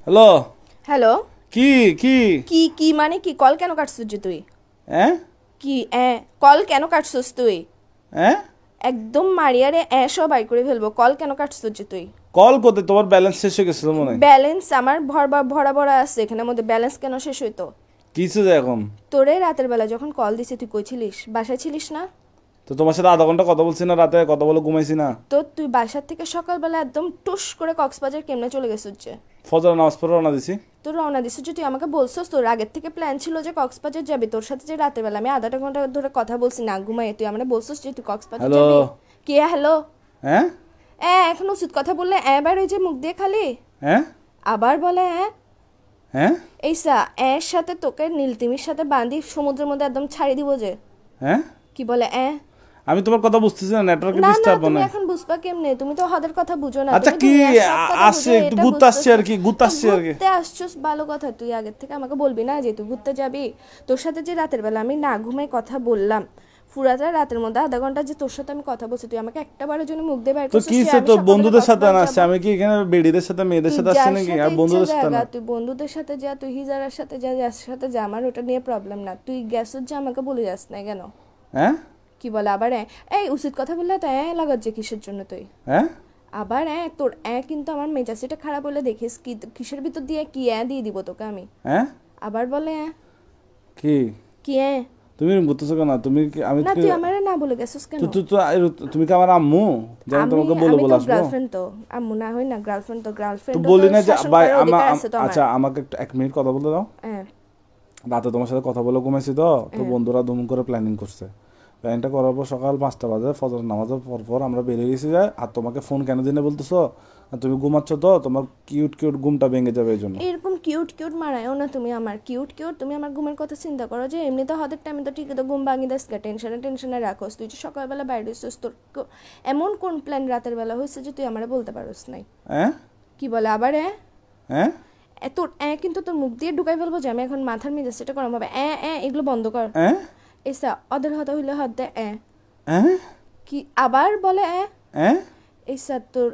Hello hello. কি কি কি কি মানে কি? কল কেন কাটছিস যে তুই? হ্যাঁ কি কল কেন কাটছিস তুই? হ্যাঁ একদম মারিয়ারে সব বাই করে ফেলবো। কল কেন কাটছিস যে তুই? কল করতে তোমার ব্যালেন্স শেষ হয়ে গেছিল মনে হয়। ব্যালেন্স আমার ভরা ভরা ভরা আছে এখানের মধ্যে। ব্যালেন্স কেন শেষ হইতো? কিসে যায় এখন? তোরে রাতের বেলা যখন কল দিছি তুই কই ছিলিস? বাসায় ছিলিস না? তো তোমার সাথে আধা ঘন্টা কথা বলছি না, রাতে কথা বলে ঘুমাইছি না। তো তুই বাসার থেকে সকালবেলা একদম টুস করে কক্সবাজার কেমনে চলে গেছিস যে? ফজর নামাজ পড়ে রওনা দিছি। তোর রওনা দিছিস যে? তুই আমাকে বলছিস তোর আগের থেকে প্ল্যান ছিল যে কক্সবাজার যাবি। তোর সাথে যে রাতের বেলা আমি আধা ঘন্টা ধরে কথা বলছি না ঘুমাই, তুই আমাকে বলছিস যে তুই কক্সবাজার হ্যালো যাবি। কে হ্যালো? হ্যাঁ এখন উচিত কথা বললে বার ওই যে মুখ দিয়ে খালি হ্যাঁ আবার বলে হ্যাঁ এইসা এর সাথে তোকে নীলতিমির সাথে বাঁধি সমুদ্রের মধ্যে একদম ছাড়ি দিব যে। হ্যাঁ কি বলে আমি তোমার কথা বুঝতেছি না, নেটওয়ার্কে না না ডিস্টার্ব তুমি না। এখন বুঝবা কেমনে? তুমি তো হাদের কথা বুঝো না। আচ্ছা তুমি কি দুনিয়ার সব কথা আসছে, বুঝো, একটু এটা ঘুরতে আসছে আর বুঝতেছো। কি, ঘুরতে আসছে আর কি। ঘুরতে আসছস ভালো কথা, তুই আগের থেকে আমাকে বলবি না যে তুই ঘুরতে যাবি? তোর সাথে যে রাতের বেলা আমি না ঘুমাই কথা বললাম, পুরাটা রাতের মধ্যে আধা ঘন্টা যে তোর সাথে আমি কথা বলছি, তুই আমাকে একটা বারের জন্য মুখ দিয়ে বাইর তো করছিস কি যে সে আমি তো সকালে বন্ধুদের সাথে কক্সবাজার না আসছে, যাবো। আমি কি এখানে বেডিদের সাথে মেয়েদের তুই সাথে আসছি যার নাকি? সাথে আর ইচ্ছা বন্ধুদের সাথে জায়গা, না। তুই বন্ধুদের সাথে যা, তুই হিজারার সাথে যা, যার সাথে যা, আমার ওটা নিয়ে প্রবলেম না। তুই গ্যাসের যে আমাকে বলে যাস না কেন? হ্যাঁ কি বলে আবার এই উচিত কথা বললে তো লাগাত যে কিসের জন্য তুই? হ্যাঁ আবার তোর কিন্তু আমার মেজাজটা খারাপ হলে দেখিস কি কিসের ভিতর দিয়ে কি দিয়ে দিব তোকে আমি। হ্যাঁ আবার বলে কি কি তুমি বুঝতেছো কেন? তুমি কি আমি না তুই আমারে না বলে গেছিস কেন? তুমি কি আমার আম্মু যে আমি তোমাকে বলে আমি বলে তো আসবো? গার্লফ্রেন্ড, তো আম্মু না হই না, গার্লফ্রেন্ড তো তো গার্লফ্রেন্ড বলি না যে ভাই আছে তো আচ্ছা আমাকে একটা 1 মিনিট কথা বলতে দাও। হ্যাঁ রাতে তোমার সাথে কথা বলে ঘুমাইছি তো তো বন্ধুরা দুম করে প্ল্যানিং করছে। প্ল্যানিংটা করার পর সকাল 5টা বাজে ফজর নামাজের পর আমরা বেরিয়ে গেছি যায়। আর তোমাকে ফোন কেন দিনে বলতেছো? আর তুমি ঘুমাচ্ছ তো তোমার কিউট কিউট ঘুমটা ভেঙে যাবে এই জন্য। এরকম কিউট কিউট মারায়ও না তুমি আমার। কিউট কিউট তুমি আমার ঘুমের কথা চিন্তা করো যে এমনি তো হাতের টাইমে তো ঠিকই তো ঘুম ভাঙি দেস টেনশনে টেনশনে রাখোস। তুই যে সকালবেলা বাইরে হইছিস, তোর এমন কোন প্ল্যান রাতের বেলা হয়েছে যে তুই আমারে বলতে পারোস নাই? হ্যাঁ কি বলে আবার হ্যাঁ তোর কিন্তু তোর মুখ দিয়ে ঢুকাই ফেলবো যে আমি এখন মাথার মেজাজ সেটা করাম হবে। এগুলো বন্ধ কর। হ্যাঁ এসা অদের হতা হইলে হাত দে হ্যাঁ কি আবার বলে হ্যাঁ এসা তোর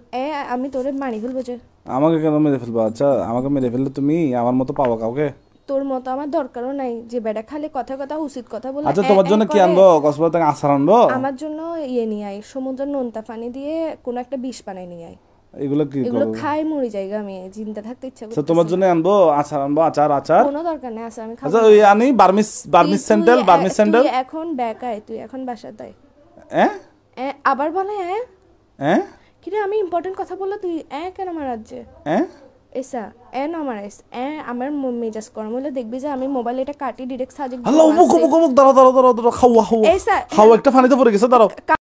আমি তোরে মানি ফেলবো যে। আমাকে কেন মেরে ফেলবো? আচ্ছা আমাকে মেরে ফেললে তুমি আমার মতো পাবো কাউকে? তোর মতো আমার দরকারও নাই যে বেটা খালি কথা কথা উচিত কথা বলে। আচ্ছা তোমার জন্য কি আনবো? কক্সবাজার থেকে আচার আনবো? আমার জন্য নিয়ে আয়, সমুদ্রের নোনতা পানি দিয়ে কোন একটা বিষ বানাই নিয়ে আয়। এগুলো কি এগুলো করবো? খাই মরি জায়গা, আমি জিন্দা থাকতে ইচ্ছা আচ্ছা করতেছে তোমার না। জন্য আনবো আচার, আনবো আচার আচার। কোনো দরকার নেই আছে আমি খাবো আচ্ছা না। ওই আনি বার্মিস বার্মিস স্যান্ডেল। তুই এখন বেকায়, তুই এখন বাসায় তাই হ্যাঁ আবার বলে হ্যাঁ কিরে আমি ইম্পর্টেন্ট কথা বললে তুই কেন মারাজ যে? হ্যাঁ এসা না মারাইস আমার মেজাজ গরম হলে দেখবি যে আমি মোবাইল এটা কাটি ডিরেক্ট সাজে হ্যালো মুখ মুখ মুখ দাঁড়াও দাঁড়াও দাঁড়াও দাঁড়াও, খাওয়া খাওয়া এসা খাওয়া একটা পানিতে পড়ে গেছে, দাঁড়াও।